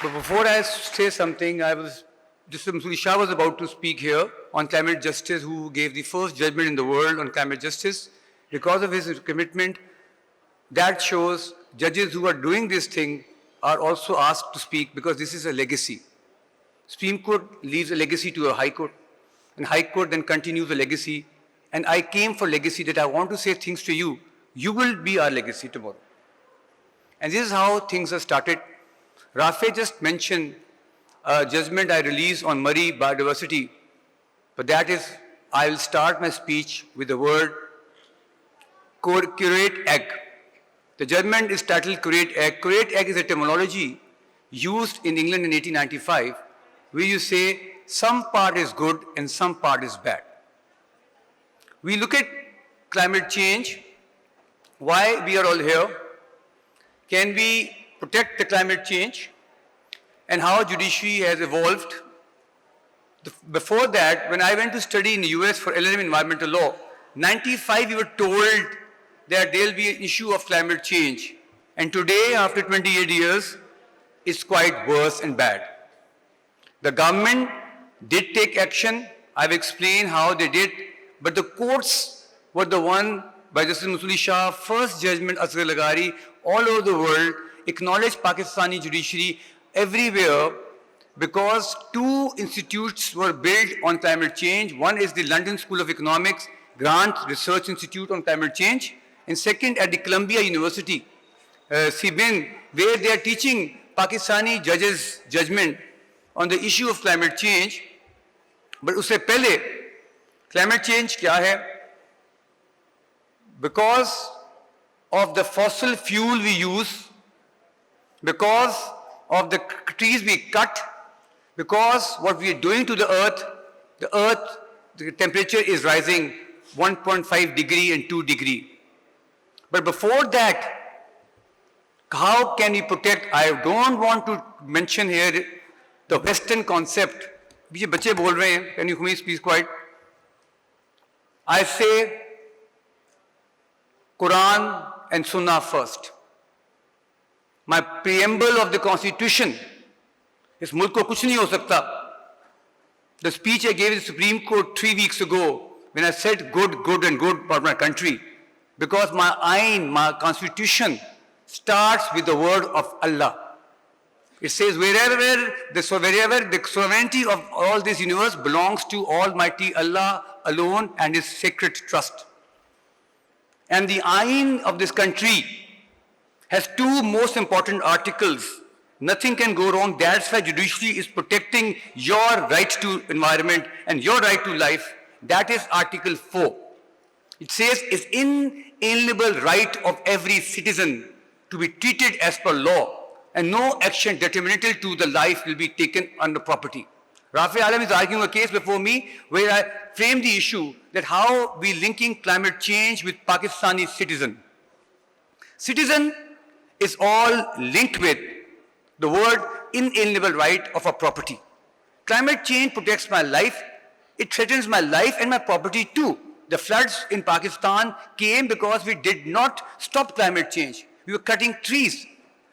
So before I say something, Justice Masuri Shah was about to speak here on climate justice, who gave the first judgment in the world on climate justice. Because of his commitment, that shows judges who are doing this thing are also asked to speak, because this is a legacy. Supreme Court leaves a legacy to a High Court, and High Court then continues the legacy. And I came for legacy, that I want to say things to you. You will be our legacy tomorrow. And this is how things are started. Rafe just mentioned a judgment I released on Murray biodiversity, but that is, I will start my speech with the word curate egg. The judgment is titled curate egg. Curate egg is a terminology used in England in 1895, where you say some part is good and some part is bad. We look at climate change, why we are all here, can we protect the climate change, and how judiciary has evolved. Before that, when I went to study in the US for LLM environmental law, 95 we were told that there will be an issue of climate change. And today, after 28 years, it's quite worse and bad. The government did take action. I've explained how they did, but the courts were the one, by Justice Masuri Shah, first judgment, Asghar Lagari, all over the world, acknowledged Pakistani judiciary everywhere, because two institutes were built on climate change. One is the London School of Economics Grant Research Institute on Climate Change, and second at the Columbia University, Sibin, where they are teaching Pakistani judges judgment on the issue of climate change. But usse pehle, climate change kya hai? Because of the fossil fuel we use, because of the trees we cut, because what we are doing to the earth, the temperature is rising 1.5 degree and 2 degree. But before that, how can we protect? I don't want to mention here the Western concept. ये बच्चे बोल रहे हैं, can you please quiet? I say Quran and Sunnah first. My preamble of the Constitution, इस मुल्क को कुछ नहीं हो सकता. The speech I gave in the Supreme Court 3 weeks ago, when I said good, good and good for my country, because my Ain, my Constitution, starts with the word of Allah. It says wherever the sovereignty of all this universe belongs to Almighty Allah alone and His sacred trust. And the Ain of this country has two most important articles. Nothing can go wrong. That's why judiciary is protecting your right to environment and your right to life. That is Article 4. It says it's inalienable right of every citizen to be treated as per law, and no action detrimental to the life will be taken on the property. Rafi Alam is arguing a case before me where I framed the issue that how we linking climate change with Pakistani citizen. Citizen is all linked with the word inalienable right of a property. Climate change protects my life. It threatens my life and my property too. The floods in Pakistan came because we did not stop climate change. We were cutting trees.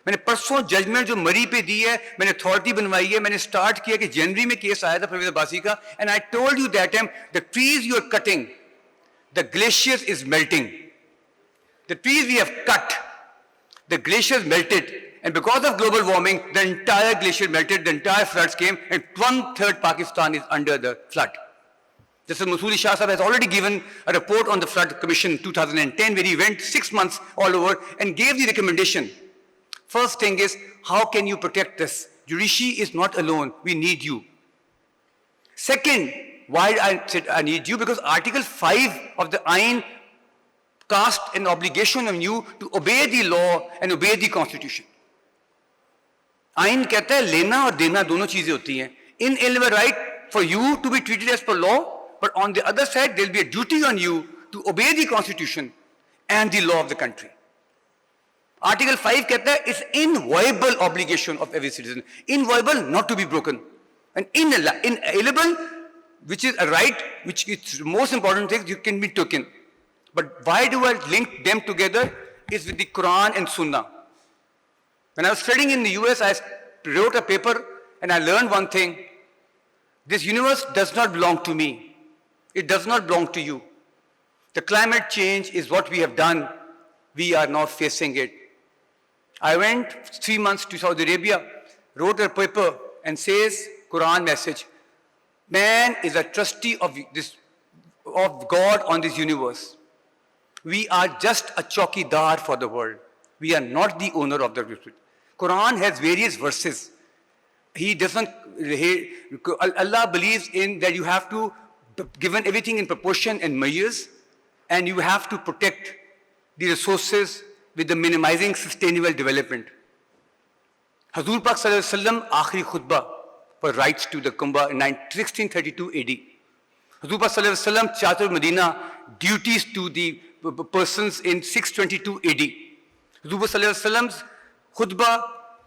मैंने परसों judgement जो मरी पे दी है, मैंने authority बनवाई है, मैंने स्टार्ट किया कि जनवरी में केस आया था प्रोफेसर बासी का, and I told you that time, the trees you are cutting, the glaciers is melting. The trees we have cut, the glaciers melted, and because of global warming, the entire glacier melted, the entire floods came, and 1/3 Pakistan is under the flood. Justice Masuri Shah Sahab has already given a report on the Flood Commission 2010, where he went 6 months all over and gave the recommendation. First thing is, how can you protect this? Judiciary is not alone. We need you. Second, why I said I need you? Because Article 5 of the Ain cast an obligation on you to obey the law and obey the Constitution. Ain कहता है लेना और देना दोनों चीजें होती हैं. Inalienable right for you to be treated as per law, but on the other side, there will be a duty on you to obey the Constitution and the law of the country. Article 5 कहता है it's inviolable obligation of every citizen. Inviolable, not to be broken. And inalienable, which is a right, which is the most important thing, you can be taken. But why do I link them together? Is with the Quran and Sunnah. When I was studying in the US, I wrote a paper and I learned one thing. This universe does not belong to me. It does not belong to you. The climate change is what we have done. We are now facing it. I went 3 months to Saudi Arabia, wrote a paper and says, Quran message, man is a trustee of God on this universe. We are just a chowkidar for the world. We are not the owner of the universe. Quran has various verses. Allah believes in that you have to, given everything in proportion and measures, and you have to protect the resources with the minimizing sustainable development. Hazur Pak Sallallahu Alaihi Wasallam Akhri Khutbah for rights to the Kumbh in 1632 AD. Hazur Pak Sallallahu Alaihi Wasallam Charter Medina duties to the persons in 622 AD. Hazur Pak Sallallahu Alaihi Wasallam's Khutbah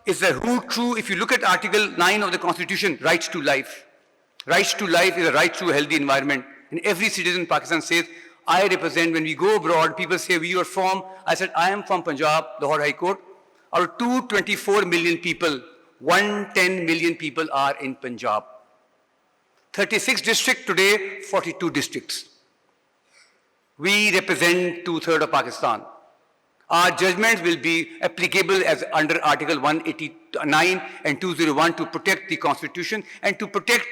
is a root true. If you look at Article 9 of the Constitution, rights to life. Rights to life is a right to a healthy environment. And every citizen in Pakistan says, I represent, when we go abroad, people say, where you are from? I said, I am from Punjab, Lahore High Court. Out of 224 million people, 110 million people are in Punjab. 36 districts today, 42 districts. We represent 2/3 of Pakistan. Our judgments will be applicable as under Article 189 and 201 to protect the Constitution and to protect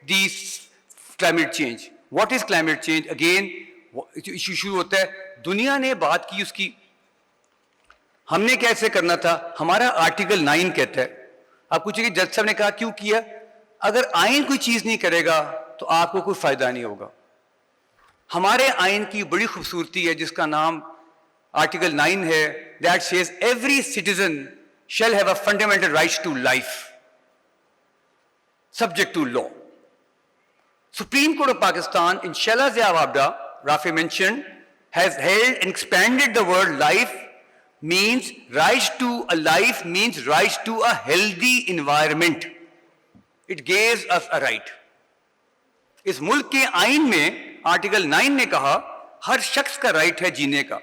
the climate change. What is climate change? Again, issue शुरू होता है, दुनिया ने बात की उसकी, हमने कैसे करना था? हमारा आर्टिकल 9 कहता है, आप पूछेंगे जज साहब ने कहा क्यों किया? अगर आइन कोई चीज नहीं करेगा तो आपको कोई फायदा नहीं होगा. हमारे आइन की बड़ी खूबसूरती है जिसका नाम आर्टिकल 9 है, that says every citizen shall have a fundamental right to life subject to law. Supreme Court of Pakistan in Shela Ziawabda, Rafi mentioned, has held and expanded the word life means right to a life means right to a healthy environment. It gives us a right. इस मुल्क के आइन में article 9 ने कहा हर शख्स का right है जीने का.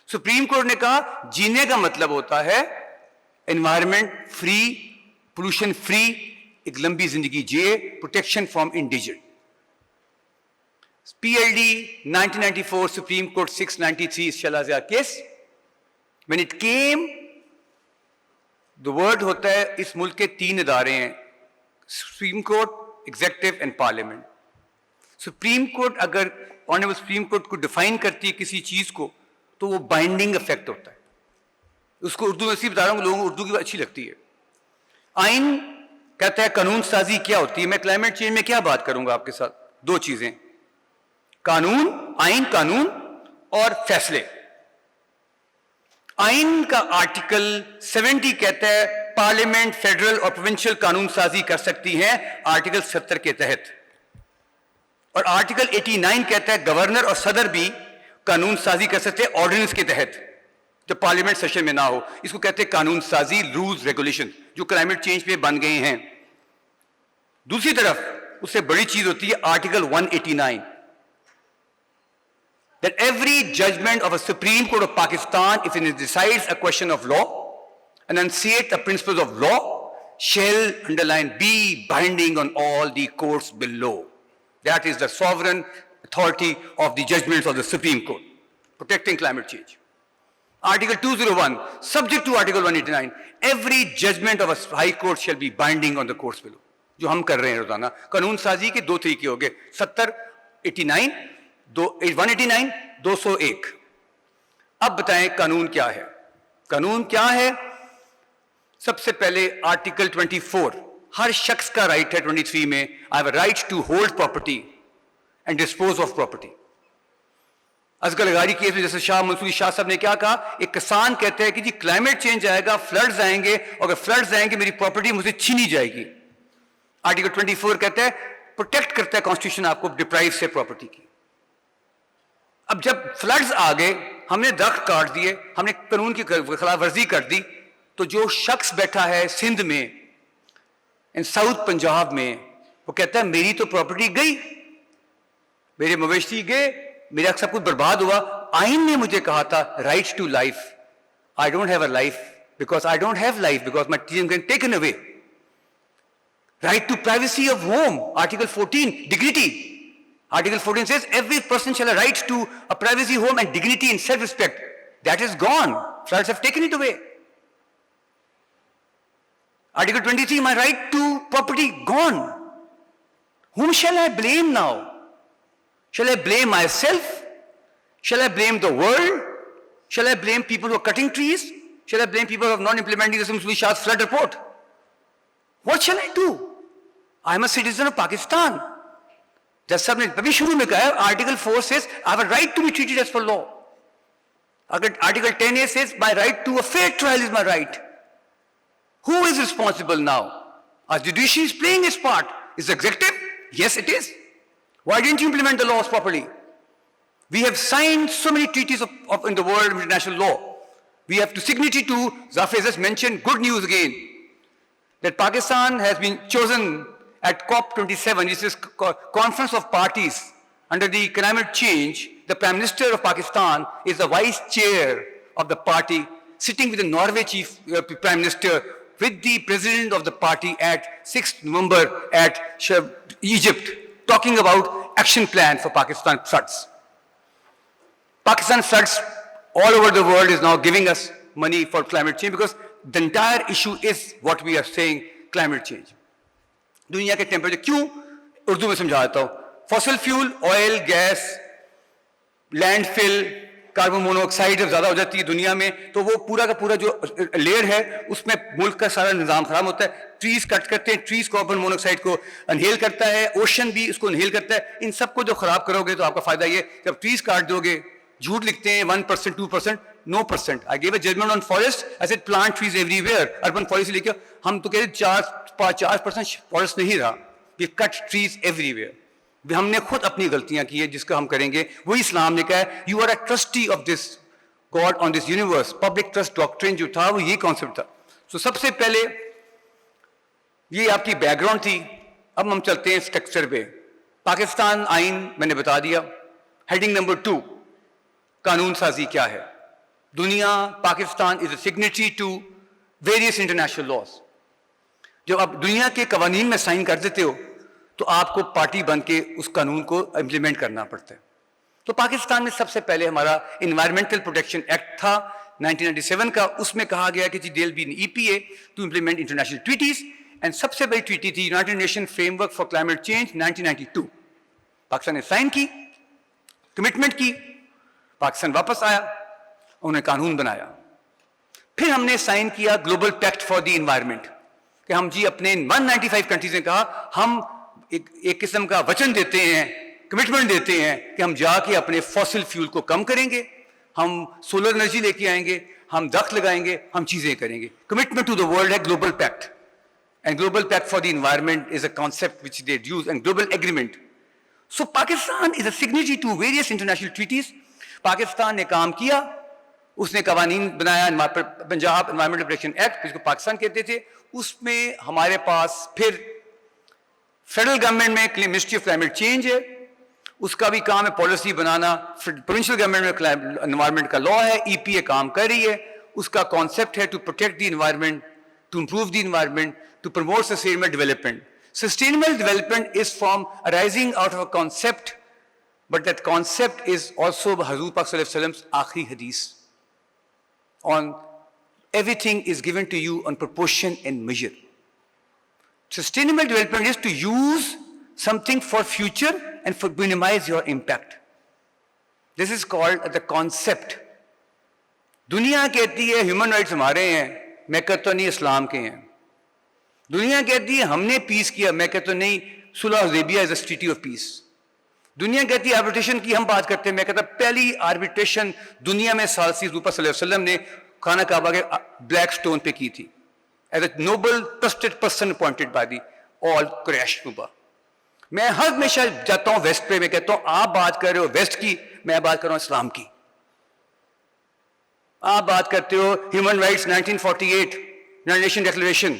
सुप्रीम कोर्ट ने कहा जीने का मतलब होता है एनवायरमेंट फ्री, पोल्यूशन फ्री, एक लंबी जिंदगी जिए, protection from इंडिजिट. PLD 1994 Supreme Court 693 Shalazia case. When it came, the word होता है इस मुल्क के 3 इदारे हैं, Supreme Court, Executive and Parliament. Supreme Court अगर Honorable Supreme Court को डिफाइन करती है किसी चीज को तो वो बाइंडिंग इफेक्ट होता है. उसको उर्दू में इसी बता रहा हूँ, लोगों को उर्दू की अच्छी लगती है. आइन कहता है कानून साजी क्या होती है. मैं क्लाइमेट चेंज में क्या बात करूंगा आपके साथ? 2 चीजें, कानून, आइन कानून और फैसले. आइन का आर्टिकल 70 कहता है पार्लियामेंट फेडरल और प्रोविंशियल कानून साजी कर सकती है आर्टिकल 70 के तहत. और आर्टिकल 89 कहता है गवर्नर और सदर भी कानून साजी कर सकते हैं ऑर्डिनेंस के तहत जब पार्लियामेंट सेशन में ना हो. इसको कहते हैं कानून साजी, रूल्स रेगुलेशन, जो क्लाइमेट चेंज पे बन गए हैं. दूसरी तरफ उससे बड़ी चीज होती है article 189, that every judgment of a Supreme Court of Pakistan, if it decides a question of law and enunciate the principles of law, shall underline be binding on all the courts below. That is the sovereign authority of the judgments of the Supreme Court, protecting climate change. Article 201, subject to Article 189, every judgment of a high court shall be binding on the courts below. जो हम कर रहे हैं रोजाना. कानून साजी के 2 तरीके हो गए, 70, 89, 189, 201. अब बताएं कानून क्या है. कानून क्या है? सबसे पहले आर्टिकल 24, हर शख्स का राइट है. 23 में I have a right to hold property and dispose of property. Asghar लगारी केस में जैसे शाह मंसूरी शाह साहब ने क्या कहा, एक किसान कहते हैं कि जी क्लाइमेट चेंज आएगा, फ्लड्स आएंगे, और अगर फ्लड्स आएंगे मेरी प्रॉपर्टी मुझसे छीनी जाएगी. आर्टिकल 24 कहता है प्रोटेक्ट करता है कॉन्स्टिट्यूशन आपको डिप्राइव से प्रॉपर्टी की. अब जब फ्लड्स आ गए, हमने दरख्त काट दिए, हमने कानून की खिलाफ वर्जी कर दी, तो जो शख्स बैठा है सिंध में, इन साउथ पंजाब में, वो कहता है मेरी तो प्रॉपर्टी गई, मेरे मवेशी गए, मेरा सब कुछ बर्बाद हुआ. आइन ने मुझे कहा था right to life. I don't have a life because I don't have life because my चीज taken away. Right to privacy of home, Article 14, dignity. Article 14 says every person shall have right to a privacy home and dignity and self-respect. That is gone. Floods have taken it away. Article 23, my right to property, gone. Whom shall I blame now? Shall I blame myself? Shall I blame the world? Shall I blame people who are cutting trees? Shall I blame people who are not implementing the Muslim Shah's flood report? What shall I do? I am a citizen of Pakistan. Just सबने अभी शुरू में कहा, Article 4 says I have a right to be treated as per law. Article 10A says my right to a fair trial is my right. Who is responsible now? Our judiciary is playing its part. Is the executive? Yes, it is. Why didn't you implement the laws properly? We have signed so many treaties in the world of international law. We have to signatory to, Zafir just mentioned, good news again, that Pakistan has been chosen at COP27, which is Conference of Parties under the climate change. The Prime Minister of Pakistan is the Vice Chair of the party, sitting with the Norway Chief Prime Minister, with the President of the party at 6th November at Egypt, talking about action plan for Pakistan floods. Pakistan floods all over the world is now giving us money for climate change because the entire issue is what we are saying, climate change. दुनिया के temperature क्यों उर्दू में समझा देता हूँ. Fossil fuel, oil, gas, landfill, carbon monoxide जब ज़्यादा हो जाती है दुनिया में तो वो पूरा का पूरा जो लेयर है उसमें मुल्क का सारा निज़ाम खराब होता है. ट्रीज कट करते हैं, ट्रीज कार्बन मोनोऑक्साइड को अनहेल करता है, ओशन भी उसको अनहेल करता है. इन सबको जो खराब करोगे तो आपका फायदा ये, जब ट्रीज काट दोगे, झूठ लिखते हैं 1%, 2%, no percent. I gave a judgment on forest. I said plant trees everywhere. Urban policy लेके हम तो कह रहे 4% forest नहीं रहा. We cut trees everywhere. हमने खुद अपनी गलतियां की है जिसका हम करेंगे. वही इस्लाम ने कहा है, you are a trustee of this God on this universe. Public trust doctrine जो था वो ये concept था. So सबसे पहले ये आपकी बैकग्राउंड थी. अब हम चलते हैं स्ट्रक्चर पे. पाकिस्तान आइन मैंने बता दिया. हेडिंग नंबर 2, कानून साजी क्या है. दुनिया, Pakistan is a signatory to various international laws. जब आप दुनिया के कवानीन में साइन कर देते हो तो आपको पार्टी बन के उस कानून को इम्प्लीमेंट करना पड़ता है. तो पाकिस्तान में सबसे पहले हमारा इन्वायरमेंटल प्रोटेक्शन एक्ट था 1997 का. उसमें कहा गया कि there will be an EPA to implement international treaties. And सबसे बड़ी ट्रीटी थी United Nation framework for climate change 1992. Pakistan ने साइन की, कमिटमेंट की, पाकिस्तान वापस आया, उन्होंने कानून बनाया. फिर हमने साइन किया global pact for the environment कि हम जी अपने 195 कंट्रीज ने कहा हम एक किस्म का वचन देते हैं, कमिटमेंट देते हैं कि हम जाके अपने फॉसिल फ्यूल को कम करेंगे, हम सोलर एनर्जी लेके आएंगे, हम दरख्त लगाएंगे, हम चीजें करेंगे. कमिटमेंट टू द वर्ल्ड है global pact. And global pact for the environment is a concept which they use and global agreement. So Pakistan is a signatory to various international treaties. Pakistan ने काम किया, उसने कवानीन बनाया, पंजाब एनवायरमेंटल प्रोटेक्शन एक्ट जिसको पाकिस्तान कहते थे. उसमें हमारे पास फिर फेडरल गवर्नमेंट में मिनिस्ट्री ऑफ क्लाइमेट चेंज है, उसका भी काम है पॉलिसी बनाना. प्रोविंशियल गवर्नमेंट में एनवायरमेंट का लॉ है, ईपीए काम कर रही है. उसका कॉन्सेप्ट है to protect the environment, to improve the environment, to promote sustainable development. Sustainable development is from arising out of a concept, but that concept is also हजूर पाक सल्लल्लाहु अलैहि वसल्लम आखिरी हदीस on everything is given to you on proportion and measure. Sustainable development is to use something for future and for minimize your impact. This is called the concept. दुनिया कहती है ह्यूमन राइट्स हमारे हैं, मैं कहता नहीं इस्लाम के हैं. दुनिया कहती है हमने पीस किया, मैं कहता नहीं सुलह Hudaybiyyah is a treaty of peace. दुनिया कहती है आर्बिट्रेशन की हम बात करते हैं, मैं कहता पहली आर्बिट्रेशन दुनिया में सालसी रूपा सल्लल्लाहु अलैहि वसल्लम ने खाना काबा के ब्लैक स्टोन पे की थी as a noble trusted person appointed by the all crash रूपा. मैं हर हमेशा जाता हूं वेस्ट पे, मैं कहता हूं आप बात कर रहे हो वेस्ट की, मैं बात कर रहा हूं इस्लाम की. आप बात करते हो human rights 1948 United Nation declaration.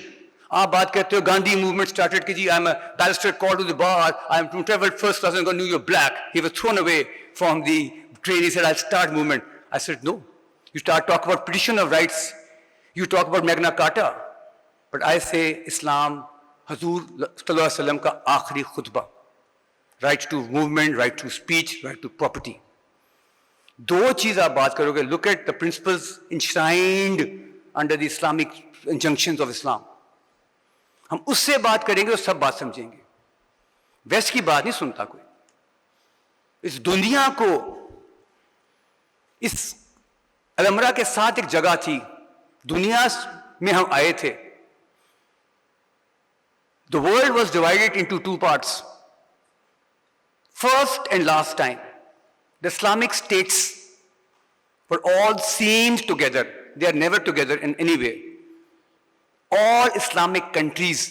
आप बात करते हो गांधी मूवमेंट स्टार्टेड कि जी I am a barrister called to the bar, I am to travel first class and go new your black. He was thrown away from the train. He said I start movement. I said no, you start talk about petition of rights, you talk about Magna Carta, but I say Islam, हजूर सल्लल्लाहु अलैहि वसल्लम का आखिरी खुतबा, right to movement, right to speech, right to property. दो चीज आप बात करोगे, look at the principles enshrined under the Islamic injunctions of Islam. हम उससे बात करेंगे और सब बात समझेंगे। वेस्ट की बात नहीं सुनता कोई। इस दुनिया को, इस अलमरा के साथ एक जगह थी, दुनिया में हम आए थे। The world was divided into two parts. First and last time, the Islamic states were all seamed together. They are never together in any way. All Islamic countries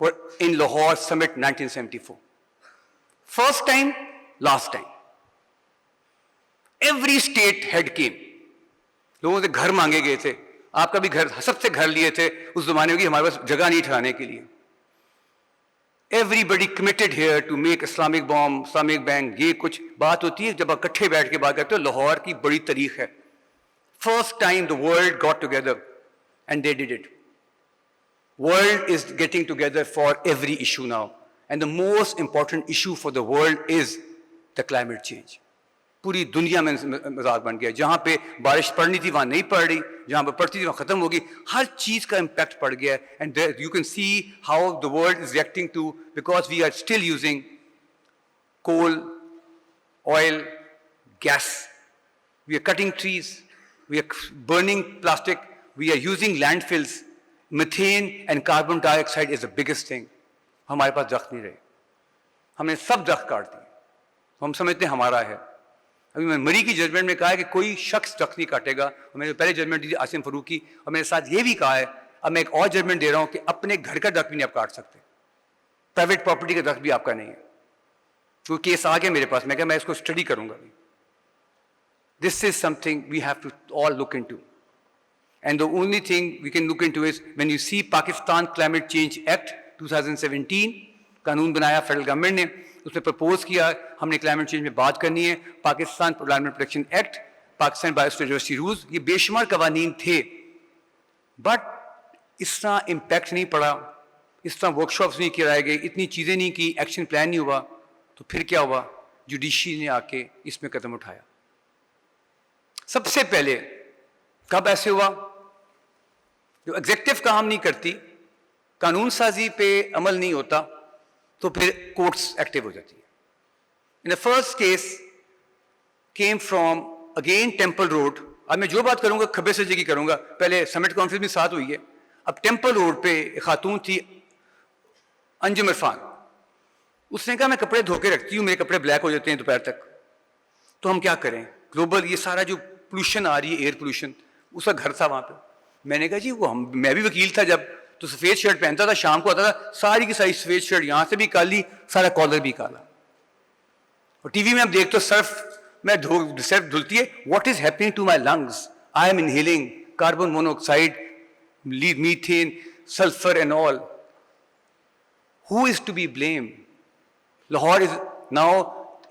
were in Lahore Summit 1974. First time, last time. Every state head came. लोगों से घर मांगे गए थे। आपका भी घर, सबसे घर लिए थे उस जमाने में कि हमारे पास जगह नहीं ठहराने के लिए। Everybody committed here to make Islamic bomb, Islamic bank। ये कुछ बात होती है जब आप इकट्ठे बैठ के बात करते हो। लाहौर की बड़ी तारीख है। First time the world got together and they did it. World is getting together for every issue now, and the most important issue for the world is the climate change. पूरी दुनिया में मजाक बन गया। जहां पे बारिश पड़नी थी वहां नहीं पड़ रही, जहां पे पड़ती थी वहां खत्म होगी। हर चीज का इम्पैक्ट पड़ गया। And you can see how the world is reacting to, because we are still using coal, oil, gas, we are cutting trees, we are burning plastic, we are using landfills. Methane and carbon dioxide is the biggest thing. हमारे पास दख्त नहीं रहे, हमने सब दख्त काट दिए। हम समझते हैं हमारा है। अभी मैं मरी की जजमेंट में कहा है कि कोई शख्स दख्त नहीं काटेगा, और मैंने पहले जजमेंट दी थी आसिम फरूक की, और मेरे साथ ये भी कहा है, अब मैं एक और जजमेंट दे रहा हूं कि अपने घर का दख्त भी नहीं आप काट सकते, प्राइवेट प्रॉपर्टी का दख्त भी आपका नहीं है। तो केस आ गया मेरे पास, मैं कहा मैं इसको स्टडी करूंगा। This is something we have to all look into, and the only thing we can look into is when you see Pakistan climate change act 2017 कानून बनाया फेडरल गवर्नमेंट ने, उसमें प्रपोज किया हमने क्लाइमेट चेंज में बात करनी है। Pakistan climate protection act, Pakistan biodiversity rules, ये बेशुमार कवानीन थे, बट इस तरह इम्पैक्ट नहीं पड़ा, इस तरह वर्कशॉप्स नहीं कराए गए, इतनी चीज़ें नहीं की, एक्शन प्लान नहीं हुआ। तो फिर क्या हुआ? जुडिशरी ने आके इसमें कदम उठाया। सबसे पहले कब ऐसे हुआ? जो एग्जेक्टिव काम नहीं करती, कानून साजी पे अमल नहीं होता, तो फिर कोर्ट्स एक्टिव हो जाती है। In the first case came from again temple road. अब मैं जो बात करूंगा खब्बे सजे की करूंगा, पहले समिट कॉन्फ्रेंस में साथ हुई है। अब टेम्पल रोड पे एक खातून थी अंजुम इरफान, उसने कहा मैं कपड़े धो के रखती हूँ, मेरे कपड़े ब्लैक हो जाते हैं दोपहर तक, तो हम क्या करें? ग्लोबल ये सारा जो पोल्यूशन आ रही है, एयर पोल्यूशन, उसका घर था वहां पे। मैंने कहा जी वो मैं भी वकील था जब, तो सफेद शर्ट पहनता था, शाम को आता था, सारी की सारी सफेद शर्ट यहां से भी काली, सारा कॉलर भी काला। और टीवी में आप देखते हो सर्फ धुलती है। What is happening to my lungs? I am inhaling carbon monoxide, methane, sulphur and all. Who is to be blame? Lahore is now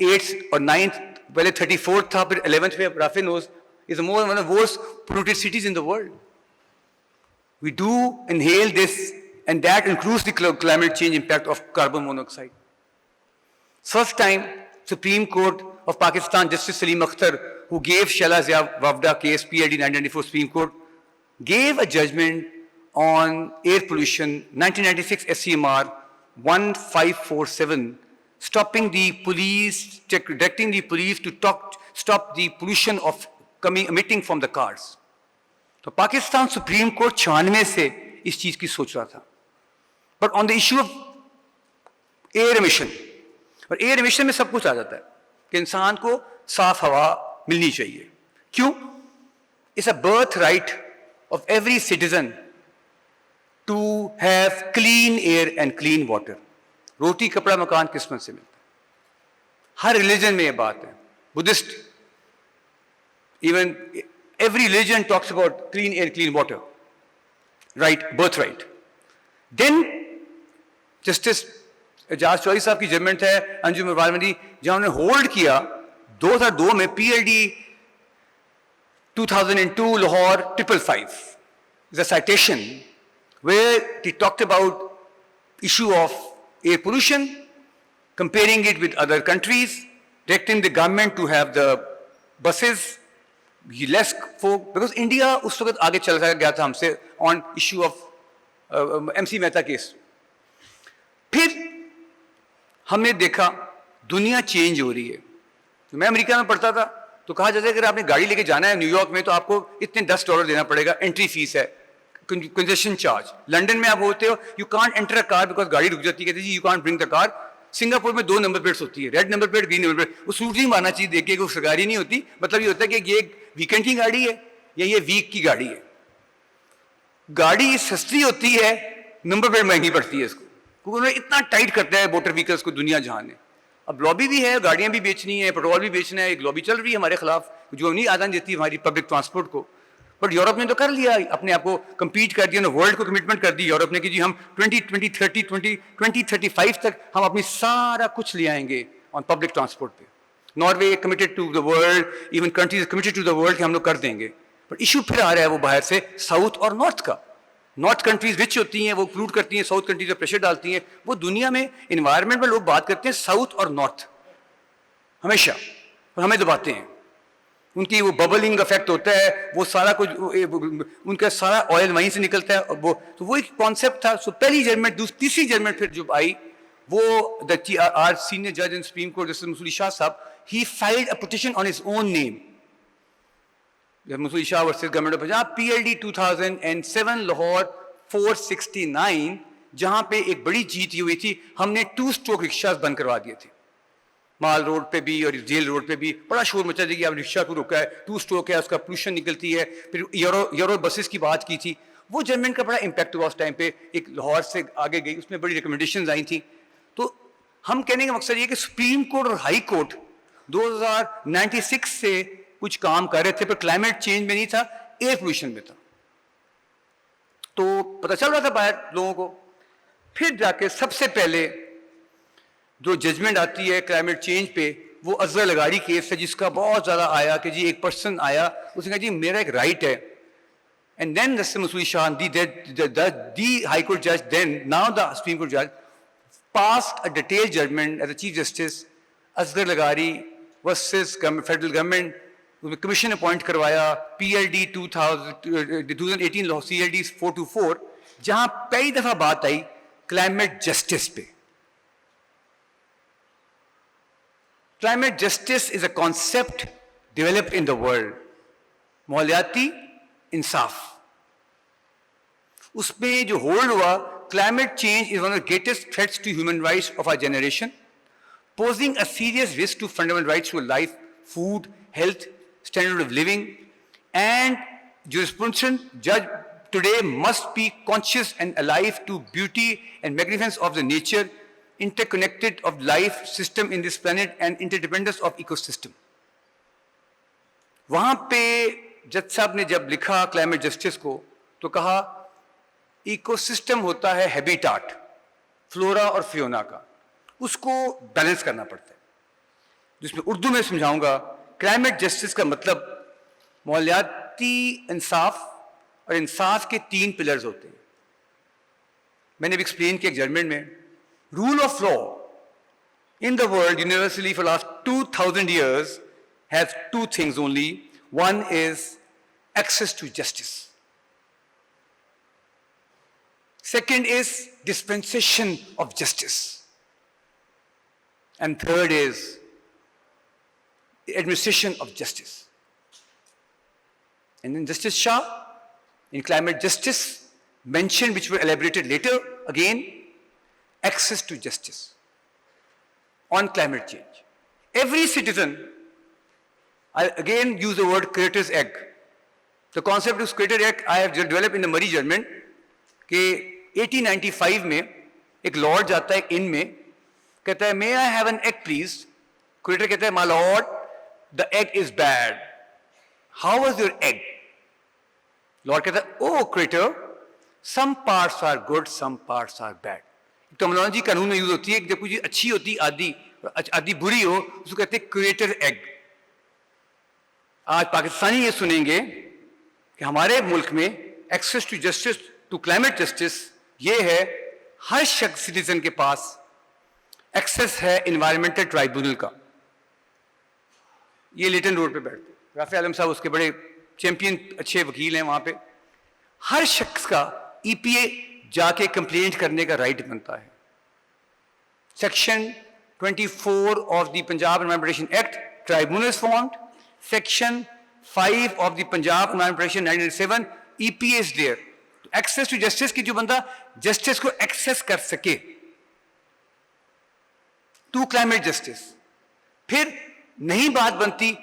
8th और 9th, पहले 34th था, फिर 11th में राफे नोज is one of the worst polluted cities in the world. We do inhale this, and that includes the climate change impact of carbon monoxide. First time, Supreme Court of Pakistan, Justice Salim Akhtar, who gave Shaila Zia Wavda case, PID 1994 Supreme Court, gave a judgment on air pollution, 1996 SCMR 1547, stopping the police, directing the police to stop the pollution of emitting from the cars. तो Pakistan supreme court 96 से इस चीज की सोच रहा था। But on the issue of air emission, और air emission में सब कुछ आ जाता है कि इंसान को साफ हवा मिलनी चाहिए। क्यों? It's a birth right of every citizen to have clean air and clean water. रोटी कपड़ा मकान किस्मत से मिलता है। हर रिलीजन में ये बात है। Buddhist, even every religion talks about clean air, clean water, right? Birthright. Then Justice Ejaz Chaudhry साहब की जजमेंट है अंजुम वालमदी, जहां उन्होंने होल्ड किया 2002 में PLD 2002 Lahore 555 is a citation where he talked about issue of air pollution, comparing it with other countries, directing the government to have the buses, less folk, because India उस वक्त आगे चल गया था हमसे on issue of MC Mehta case. फिर हमने देखा दुनिया चेंज हो रही है। तो मैं अमेरिका में पढ़ता था, तो कहा जाता है अगर आपने गाड़ी लेके जाना है न्यूयॉर्क में तो आपको इतने $10 देना पड़ेगा, एंट्री फीस है, कंजेशन चार्ज। लंदन में आप होते हो you can't enter a car because गाड़ी रुक जाती है, कहती जी you can't bring the car. Singapore में 2 नंबर प्लेट्स होती है, red number plate, green number plate. वो सूट नहीं मारना चाहिए देख के, वो सरकारी नहीं होती, मतलब ये होता है कि ये वीकेंड की गाड़ी है या ये वीक की गाड़ी है। गाड़ी सस्ती होती है, नंबर प्लेट महंगी पड़ती है इसको, क्योंकि उन्होंने इतना टाइट करता है मोटर व्हीकल्स को दुनिया जहान ने। अब लॉबी भी है, गाड़ियां भी बेचनी है, पेट्रोल भी बेचना है, एक लॉबी चल रही है हमारे खिलाफ जो नहीं आदान देती हमारी पब्लिक ट्रांसपोर्ट को। बट यूरोप ने तो कर लिया, अपने आप को कम्पीट कर दिया, वर्ल्ड को कमिटमेंट कर दी यूरोप ने कि जी हम 2035 तक हम अपनी सारा कुछ ले आएंगे ऑन पब्लिक ट्रांसपोर्ट पे। Norway committed to the world, even countries committed to the world कि हम लोग कर देंगे। बट इशू फिर आ रहा है वो बाहर से साउथ और नॉर्थ का। नॉर्थ कंट्रीज रिच होती हैं, वो प्लूट करती हैं, साउथ कंट्रीज पे प्रेशर डालती हैं। वो दुनिया में इन्वायरमेंट में लोग बात करते हैं साउथ और नॉर्थ हमेशा, और हमें दबाते हैं। उनकी वो बबलिंग इफेक्ट होता है, वो सारा कुछ उनका सारा ऑयल वहीं से निकलता है। और वो तो वो एक कॉन्सेप्ट था। सो पहली जजमेंट, तीसरी जजमेंट फिर जो आई वो आर सीनियर जज in supreme court justice Masood Shah साहब, he filed a petition on his own name, Masood Shah versus government of Punjab, PLD 2007 Lahore 469, जहां पे एक बड़ी जीत हुई थी। हमने 2 स्ट्रोक रिक्शास बंद करवा दिए थे, माल रोड पे भी और जेल रोड पे भी बड़ा शोर मचा था कि आप रिक्शा को रोका है, 2 स्ट्रोक है, उसका पोल्यूशन निकलती है। फिर यूरो बसेस की बात की थी, वो जजमेंट का बड़ा इंपैक्ट हुआ उस टाइम पे। एक लाहौर से आगे गई, उसमें बड़ी रिकमेंडेशंस आई थी। तो हम कहने का मकसद ये कि सुप्रीम कोर्ट और हाई कोर्ट 2096 से कुछ काम कर रहे थे, पर क्लाइमेट चेंज में नहीं था, एयर पोल्यूशन में था। तो पता चल रहा था बाहर लोगों को। फिर जाके सबसे पहले जो जजमेंट आती है क्लाइमेट चेंज पे, वो अजहर लगाड़ी केस है, जिसका बहुत ज़्यादा आया कि जी एक पर्सन आया, उसने कहा जी मेरा एक राइट है। And then justice Masood Shah, the high court जज, then now the supreme court जज, passed a detailed judgment as a chief justice, Asghar लगारी versus federal government, उसमें कमीशन अपॉइंट करवाया, PLD 2018 लॉ CLD 424, जहां कई दफा बात आई क्लाइमेट जस्टिस पे। Climate justice is a concept developed in the world, माहौलियाती इंसाफ। उसमें जो होल्ड हुआ, climate change is one of the greatest threats to human rights of our generation, posing a serious risk to fundamental rights to life, food, health, standard of living, and jurisprudence judge today must be conscious and alive to beauty and magnificence of the nature, interconnected of life system in this planet and interdependence of ecosystem. वहां पे जज साहब ने जब लिखा climate justice को, तो कहा इकोसिस्टम होता है हैबिटाट, फ्लोरा और फियोना का, उसको बैलेंस करना पड़ता है। जिसमें उर्दू में समझाऊंगा, क्लाइमेट जस्टिस का मतलब माहौलियाती इंसाफ, और इंसाफ के 3 पिलर्स होते हैं। मैंने भी एक्सप्लेन किया एक जजमेंट में, rule of law in the world universally for last 2000 years has 2 things only. One is access to justice. Second is dispensation of justice. And third is administration of justice. And then Justice Shah, in climate justice, mentioned, which were elaborated later, again, access to justice on climate change. Every citizen, I again use the word creator's egg. The concept of creator's egg I have developed in the Murray judgment, कि 1895 में एक Lord जाता है इन में, कहता है may I have an egg please. Creator कहता है my lord the egg is bad, how was your egg? Lord कहता है oh creator, some parts are good some parts are bad. Terminology कानून में यूज होती है, जब कुछ अच्छी होती आधी बुरी हो, उसको कहते हैं क्रिएटर एग। आज पाकिस्तानी ये सुनेंगे कि हमारे मुल्क में access to justice, to climate justice, ये है हर शख्स सिटीजन के पास एक्सेस है इन्वायरमेंटल ट्राइब्यूनल का। ये लेटन रोड पे बैठते, राफे आलम साहब उसके बड़े चैंपियन अच्छे वकील हैं वहां पे। हर शख्स का ईपीए जाके कंप्लेंट करने का राइट बनता है। Section 24 of the Punjab Environment Protection Act, tribunal is formed. Section 5 of the Punjab Environment Protection 1997, EPA is there. Access to justice की जो बंदा justice को access कर सके, to climate justice। फिर नहीं बात बनती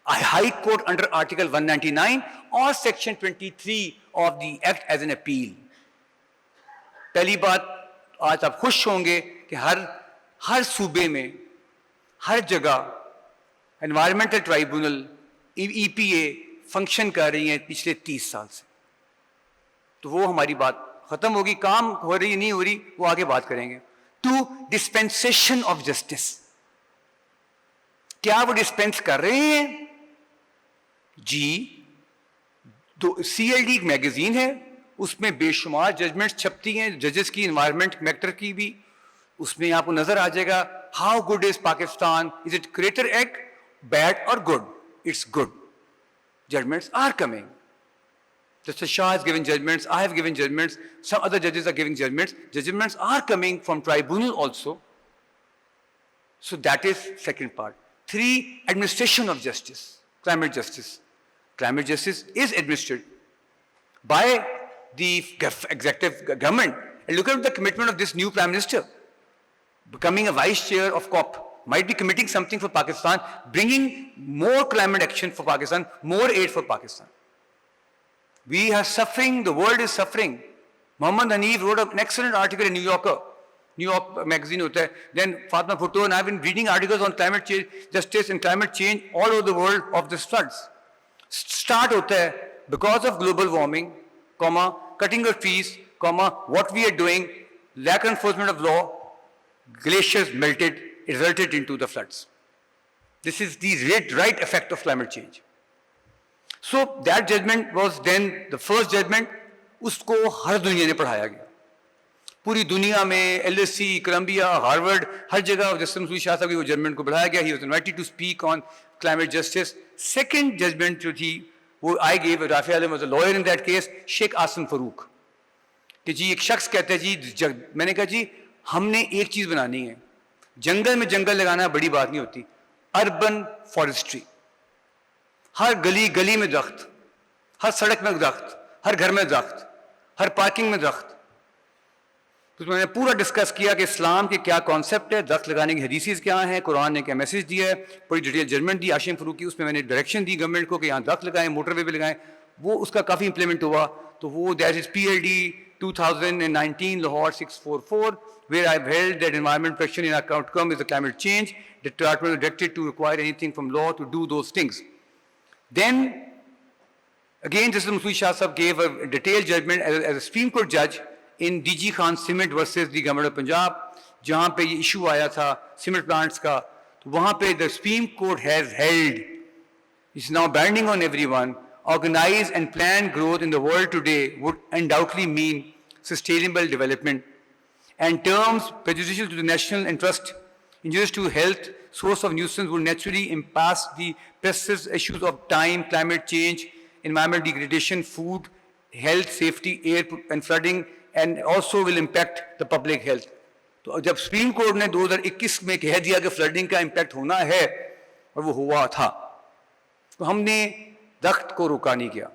हाई कोर्ट अंडर आर्टिकल 199 और section 23 of the act as an appeal. पहली बात, आज आप खुश होंगे कि हर सूबे में हर जगह एनवायरमेंटल ट्राइब्यूनल ईपीए फंक्शन कर रही है पिछले 30 साल से। तो वो हमारी बात खत्म होगी, काम हो रही नहीं हो रही वो आगे बात करेंगे। टू डिस्पेंसेशन ऑफ जस्टिस, क्या वो डिस्पेंस कर रहे हैं जी? तो सीएलडी एक मैगजीन है, उसमें बेशुमार जजमेंट्स छपती हैं जजेस की, इन्वायरमेंट मैटर की भी। उसमें आपको नजर आ जाएगा how good is Pakistan, is it greater act, bad और good? It's good. Judgments are coming. Justice Shah has given judgments, I have given judgments, some other judges are giving judgments. Judgments are coming from tribunal also. So that is second part. 3, administration of justice, climate justice. Climate justice is administered by the executive government. And look at the commitment of this new Prime Minister, becoming a vice chair of COP, might be committing something for Pakistan, bringing more climate action for Pakistan, more aid for Pakistan. We are suffering, the world is suffering. Mohammed Hanif wrote an excellent article in New Yorker, New York magazine hota hai. Then Fatma Bhutto and I have been reading articles on climate change, justice and climate change all over the world of the floods. Start hota hai because of global warming, comma, cutting of trees, comma, what we are doing, lack of enforcement of law, glaciers melted, it resulted into the floods. This is the right effect of climate change. So that judgment was then the first judgment, उसको हर दुनिया ने पढ़ाया गया, पूरी दुनिया में LSE, Colombia, Harvard, हर जगह justice Masood Shah साहब की वो जजमेंट को बढ़ाया गया। He was invited to speak on climate justice. Second judgment जो थी वो I gave, Rafay Alam was a lawyer in that case, Sheikh Asim Farooq, कि जी एक शख्स कहते हैं जी, मैंने कहा जी हमने एक चीज बनानी है, जंगल में जंगल लगाना बड़ी बात नहीं होती, अर्बन फॉरेस्ट्री, हर गली गली में दरख्त, हर सड़क में दरख्त, हर घर में दरख्त, हर पार्किंग में दरख्त। तो मैंने पूरा डिस्कस किया कि इस्लाम के क्या कॉन्सेप्ट है, दरख्त लगाने की हदीसेस क्या हैं, कुरान ने क्या मैसेज दिया है, पूरी डिटेल जजमेंट दी आशिम फरूक की। उसमें मैंने डायरेक्शन दी गवर्नमेंट को कि यहाँ दरख्त लगाएं, मोटरवे पे लगाएं। वो उसका काफ़ी इंप्लीमेंट हुआ। तो वो that is PLD 2019 Lahore 644, where I've held that environment protection in our outcome is the climate change. The department was directed to require anything from law to do those things. Then, again, Justice Masood Shah Sahab gave a detailed judgment as a Supreme Court judge in DG Khan Cement versus the Government of Punjab, जहाँ पे ये issue आया था cement plants का। तो वहाँ पे the Supreme Court has held, it's now binding on everyone, organized and planned growth in the world today would undoubtedly mean sustainable development, and terms prejudicial to the national interest, injurious to health, source of nuisance would naturally impasse the pressing issues of time, climate change, environmental degradation, food, health, safety, air and flooding, and also will impact the public health. तो जब supreme court ने 2021 में कह दिया कि flooding का impact होना है और वो हुआ था, तो हमने दख्त को रोका नहीं किया।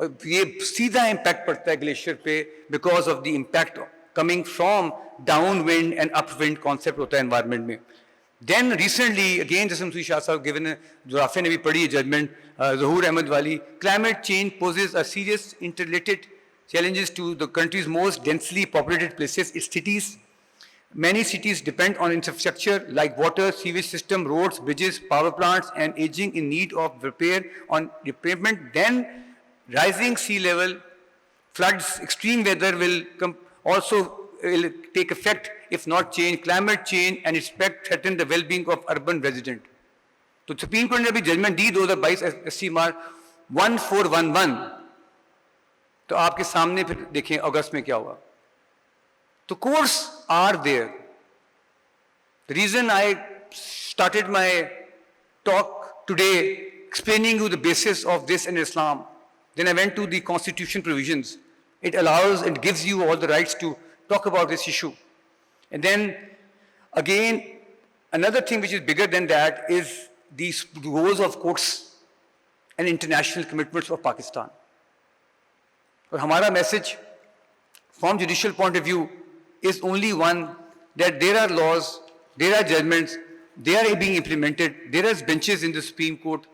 और ये सीधा इम्पैक्ट पड़ता है ग्लेशियर पे because of the impact coming from downwind and upwind concept होता है एनवायरमेंट में। Then recently again justice Masood Shah साहब गिवन, जो राफे ने भी पढ़ी है जजमेंट ज़हूर अहमद वाली, climate change poses a serious interrelated challenges to the country's most densely populated places, its cities. Many cities depend on infrastructure like water, sewage system, roads, bridges, power plants, and aging in need of repair on repairment. Then rising sea level, floods, extreme weather will also will take effect if not change. Climate change and its effect threaten the well-being of urban residents. तो supreme court ने अभी judgement दी 2022 SC 1411, तो आपके सामने फिर देखें अगस्त में क्या हुआ। The courts are there. The reason I started my talk today explaining you the basis of this in Islam, then I went to the constitution provisions. It allows and gives you all the rights to talk about this issue. And then again, another thing which is bigger than that is these roles of courts and international commitments of Pakistan. और हमारा message from judicial point of view is only one, that there are laws, there are judgments, they are being implemented, there are benches in the Supreme Court,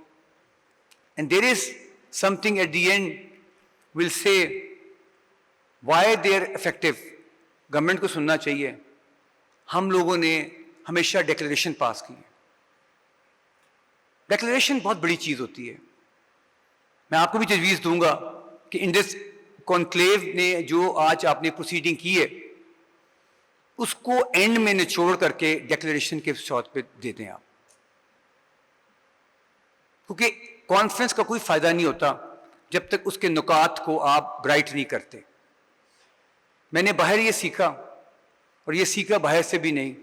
and there is something at the end will say why they are effective. Government को सुनना चाहिए. हम लोगों ने हमेशा declaration पास की है. Declaration बहुत बड़ी चीज़ होती है. मैं आपको भी तजवीज़ दूंगा कि इन दिस कॉन्क्लेव ने जो आज आपने प्रोसीडिंग की है उसको एंड में निचोड़ करके डिक्लेरेशन के शॉट पे देते हैं आप, क्योंकि कॉन्फ्रेंस का कोई फायदा नहीं होता जब तक उसके नुकात को आप ब्राइट नहीं करते. मैंने बाहर ये सीखा, और ये सीखा बाहर से भी नहीं,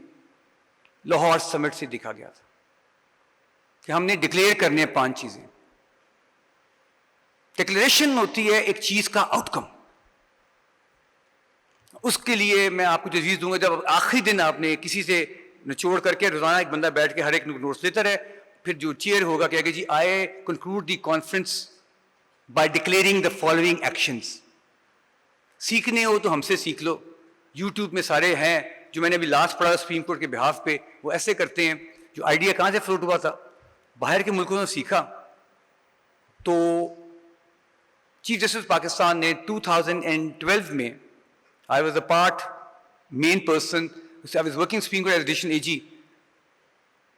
लाहौर समिट से दिखा गया था कि हमने डिक्लेयर करने हैं 5 चीजें. डिक्लेरेशन होती है एक चीज का आउटकम. उसके लिए मैं आपको तजवीज़ दूंगा, जब आखिरी दिन आपने किसी से निचोड़ करके रोजाना एक बंदा बैठ के हर एक नोट्स लेता रहे, फिर जो चेयर होगा कहेगा जी I conclude the conference by declaring the following actions. सीखने हो तो हमसे सीख लो, यूट्यूब में सारे हैं. जो मैंने अभी लास्ट पढ़ा सुप्रीम कोर्ट के बिहाफ पे, वो ऐसे करते हैं. जो आइडिया कहाँ से फ्लोट हुआ था, बाहर के मुल्कों से सीखा. तो चीफ जस्टिस पाकिस्तान ने 2012 में, I was a main person, I was working Supreme Court as additional AG.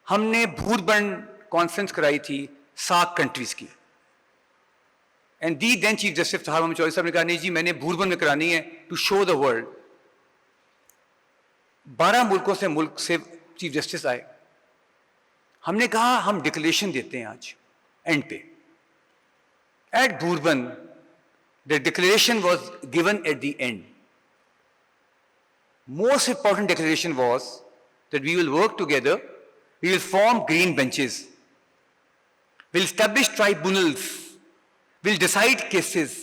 हमने भूरबन कॉन्फ्रेंस कराई थी 7 कंट्रीज की. And the then chief justice साहब मोहम्मद चौधरी साहब ने कहा नहीं जी मैंने भूरबन में करानी है टू शो द वर्ल्ड. 12 मुल्कों से चीफ जस्टिस आए. हमने कहा हम डिक्लेरेशन देते हैं आज एंड पे. At Bhurban the declaration was given at the end. Most important declaration was that we will work together, we will form green benches, we'll establish tribunals, we'll decide cases.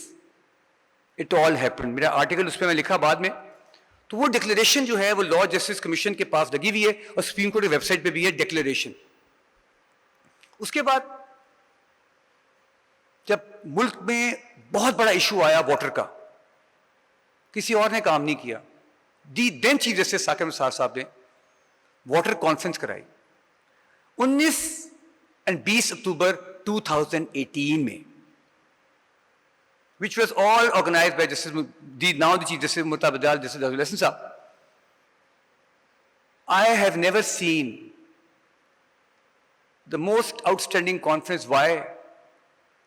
It all happened. मेरा article उस पर मैं लिखा बाद में. तो वो declaration जो है वो लॉ जस्टिस कमीशन के पास लगी हुई है और सुप्रीम कोर्ट की वेबसाइट पे भी है डिक्लेरेशन. उसके बाद जब मुल्क में बहुत बड़ा इशू आया वाटर का, किसी और ने काम नहीं किया. The then chief justice Saqib Nisar साहब ने वाटर कॉन्फ्रेंस कराई 19 और 20 अक्टूबर 2018 में, which was all organized by now the Chief Justice Murtabadal, Justice Azul Hasan Sahab. I have never seen the most outstanding conference. Why?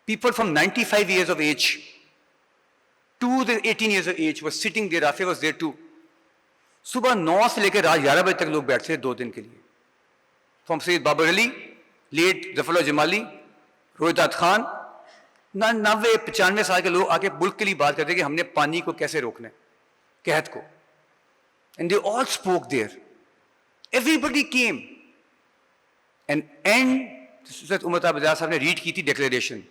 People from 95 years of age to the 18 years of age were sitting there. Rafi was there too. सुबह 9 से लेकर रात 11 बजे तक लोग बैठते थे 2 दिन के लिए. फ्रॉम सैयद बाबर अली, लेट जफरुल्लाह जमाली, रोहिदात खान, 90-95 साल के लोग आके मुल्क के लिए बात करते कि हमने पानी को कैसे रोकना है, कहत को. And they all spoke there. Everybody came and Syed Umar Tabidar साहब ने रीड की थी डिक्लेरेशन.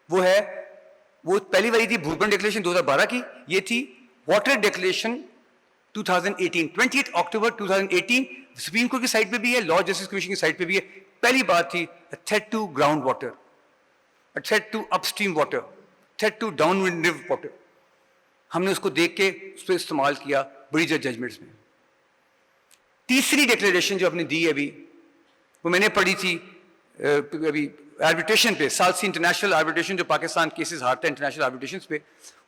वो पहली वाली थी भूरबन डिक्लेरेशन 2012 की. ये थी वाटर डिक्लेरेशन 2018, 28 अक्टूबर 2018. सुप्रीम कोर्ट की साइट पे भी है, लॉ जस्टिस कमीशन की साइट पे भी है. पहली बात थी threat to ground water, threat to upstream water, threat to downwind river water. हमने उसको देख के उस पर इस्तेमाल किया बड़ी जजमेंट्स में. तीसरी डिक्लेरेशन जो आपने दी अभी, वो मैंने पढ़ी थी अभी आर्बिट्रेशन पे, सालसी इंटरनेशनल आर्बिट्रेशन जो पाकिस्तान केसेस हारता है इंटरनेशनल आर्बिट्रेशन पे.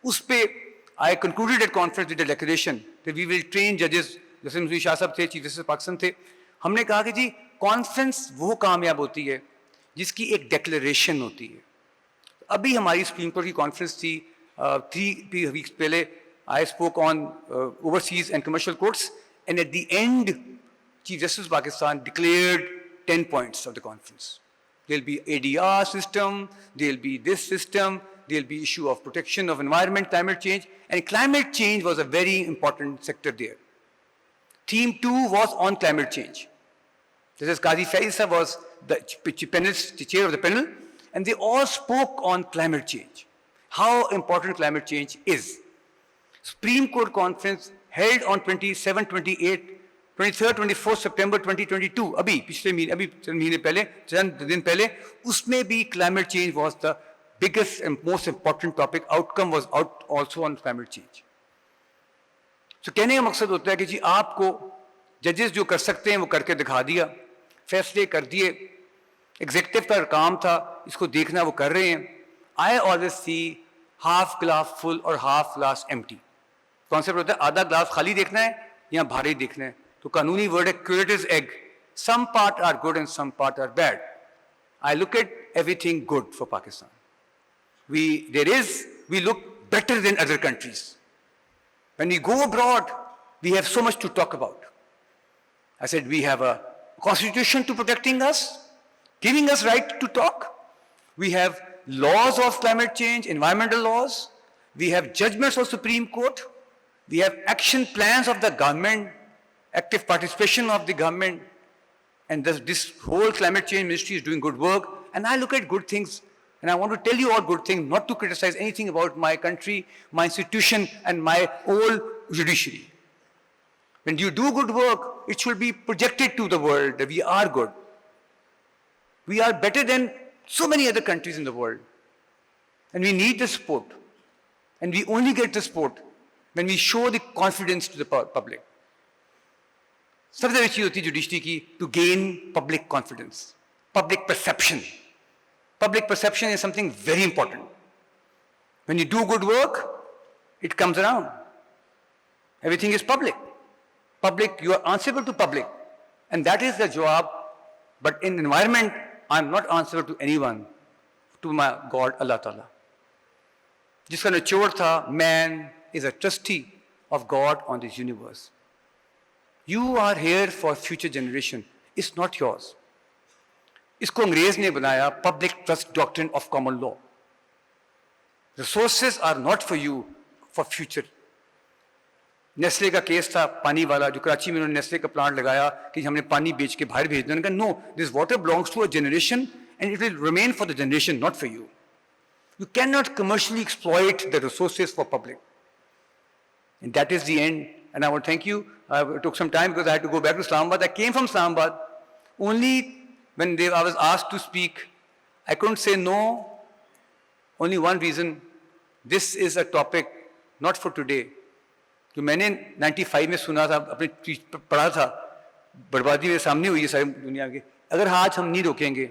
उस पे I concluded at conference with a declaration that we will train judges. जैसे मुझे शाह साहब थे, चीफ जस्टिस पाकिस्तान थे. हमने कहा कि जी कॉन्फ्रेंस वो कामयाब होती है जिसकी एक डिक्लेरेशन होती है. अभी हमारी सुप्रीम कोर्ट की कॉन्फ्रेंस थी 3 वीक्स पहले. I spoke on overseas and commercial courts, and at the end, Chief Justice of Pakistan declared 10 points of the conference. There'll be ADR system, there'll be this system, there'll be issue of protection of environment, climate change, and climate change was a very important sector there. Theme 2 was on climate change. This is Qazi Faisa was the panelist, the chair of the panel, and they all spoke on climate change, how important climate change is. Supreme Court conference held on 27, 28, 23rd, 24th September 2022, अभी पिछले महीने पहले, चंद दिन पहले, उसमें भी climate change was the biggest and most important topic. Outcome was also on climate change. So कहने का मकसद होता है कि जी आपको जजेस जो कर सकते हैं वो करके दिखा दिया, फैसले कर दिए, एग्जीक्यूटिव का काम था इसको देखना वो कर रहे हैं. I always see half glass full और half glass empty. कॉन्सेप्ट होता है आधा ग्लास खाली देखना है या भारी देखना है. तो कानूनी वर्ड है curator's egg. Some part are good and some part are bad. I look at everything good for Pakistan. We look better than other countries. When we go abroad, we have so much to talk about. I said we have a constitution to protecting us, giving us right to talk. We have laws of climate change, environmental laws. We have judgments of Supreme Court. We have action plans of the government, active participation of the government. And this whole climate change ministry is doing good work. And I look at good things. And I want to tell you all good things, not to criticize anything about my country, my institution, and my whole judiciary. When you do good work, it should be projected to the world that we are good. We are better than so many other countries in the world. And we need the support. And we only get the support when we show the confidence to the public. सबसे बड़ी चीज होती है judiciary की to gain public confidence, public perception. Public perception is something very important. When you do good work, it comes around. Everything is public. Public, you are answerable to public. And that is the job. But in environment, I am not answerable to anyone, to my God, Allah Ta'ala. जिसका निचोड़ था, man is a trustee of God on this universe. You are here for future generation. It's not yours. इसको अंग्रेज ने बनाया public trust doctrine of common law. Resources are not for you, for future. Nestle का case था पानी वाला, जो कराची में उन्होंने नेस्ले का प्लांट लगाया कि हमने पानी बेच के बाहर भेज दिया. No, this water belongs to a generation and it will remain for the generation, not for you. You cannot commercially exploit the resources for public. And that is the end. And I want to thank you. It took some time because I had to go back to Islamabad. I came from Islamabad. Only when I was asked to speak, I couldn't say no. Only one reason. This is a topic not for today. जो मैंने 95 में सुना था, अपने पढ़ा था, बर्बादी मेरे सामने हुई है सारी दुनिया की. अगर आज हम नहीं रोकेंगे,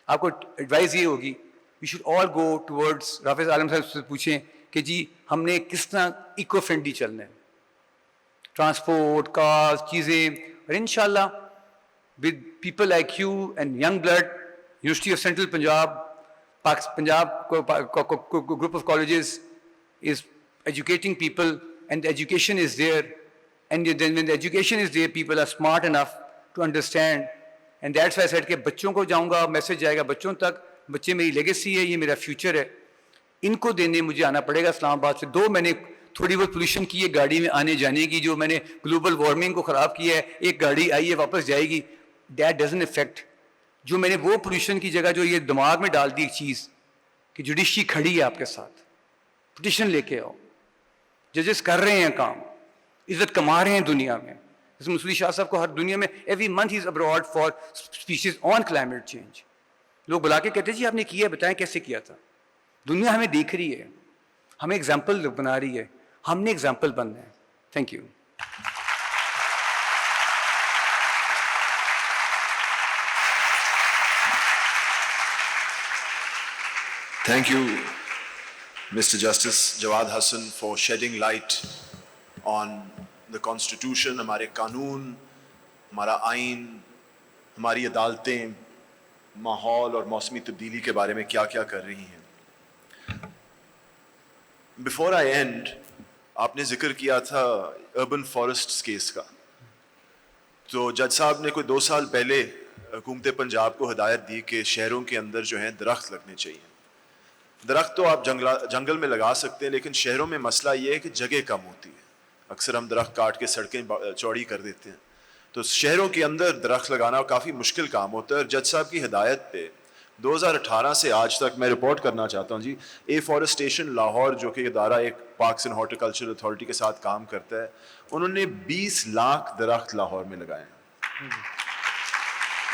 आपको एडवाइस ये होगी, we should all go towards, राफेज आलम साहब से पूछें कि जी हमने किस तरह इको फ्रेंडली चलना है, ट्रांसपोर्ट, कार्स, चीज़ें. और इंशाल्लाह with people like you and young blood, University of Central Punjab, group of colleges is educating people, and the education is there. And then when the education is there, people are smart enough to understand. And that's why I said कि बच्चों को जाऊँगा, message जाएगा बच्चों तक, बच्चे मेरी legacy है, ये मेरा फ्यूचर है, इनको देने मुझे आना पड़ेगा इस्लामाबाद से. दो मैंने थोड़ी बहुत पोल्यूशन की है गाड़ी में आने जाने की, जो मैंने ग्लोबल वार्मिंग को ख़राब किया है, एक गाड़ी आई है वापस जाएगी, दैट डजंट इफेक्ट. जो मैंने वो पोल्यूशन की जगह जो ये दिमाग में डाल दी एक चीज़ कि जुडिशरी खड़ी है आपके साथ, पिटिशन लेके आओ, जजेस कर रहे हैं काम, इज्जत कमा रहे हैं दुनिया में. जैसे मुसली शाह साहब को हर दुनिया में every month he is abroad for speeches on climate change. लोग बुला के कहते हैं जी आपने किया है, बताएं कैसे किया था. दुनिया हमें देख रही है, हमें एग्जाम्पल बना रही है, हमने एग्जाम्पल बनना है. Thank you. Thank you, Mr. Justice Jawad Hassan, for shedding light on the Constitution, हमारे कानून, हमारा आइन, हमारी अदालतें, माहौल और मौसमी तब्दीली के बारे में क्या क्या कर रही हैं. Before I end, आपने जिक्र किया था अर्बन फॉरेस्ट्स केस का. तो जज साहब ने कोई 2 साल पहले हुकूमत पंजाब को हिदायत दी कि शहरों के अंदर जो हैं दरख्त लगने चाहिए. दरख्त तो आप जंगल में लगा सकते हैं, लेकिन शहरों में मसला ये है कि जगह कम होती है। अक्सर हम दरख्त काट के सड़कें चौड़ी कर देते हैं, तो शहरों के अंदर दरख्त लगाना काफ़ी मुश्किल काम होता है। और जज साहब की हिदायत पे 2018 से आज तक मैं रिपोर्ट करना चाहता हूँ जी, एफॉरेस्टेशन लाहौर जो कि इदारा एक पार्क्स एंड हॉर्टिकल्चर अथॉरिटी के साथ काम करता है, उन्होंने 20 लाख दरख्त लाहौर में लगाए हैं।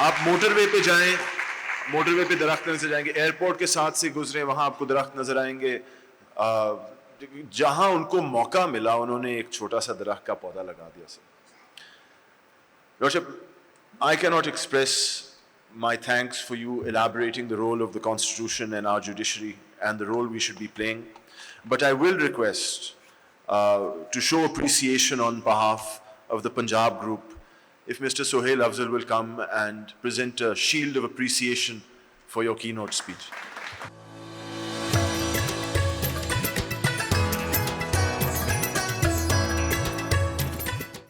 आप मोटरवे पे जाएं, मोटरवे पे दरख्त नजर आएंगे, एयरपोर्ट के साथ से गुजरे वहां आपको दरख्त नजर आएंगे। जहां उनको मौका मिला उन्होंने एक छोटा सा दरख्त का पौधा लगा दिया। Sir Worship, I cannot express my thanks for you elaborating the role of the Constitution and our judiciary and the role we should be playing, but I will request to show appreciation on behalf of the Punjab group if Mr. Sohail Afzal will come and present a shield of appreciation for your keynote speech.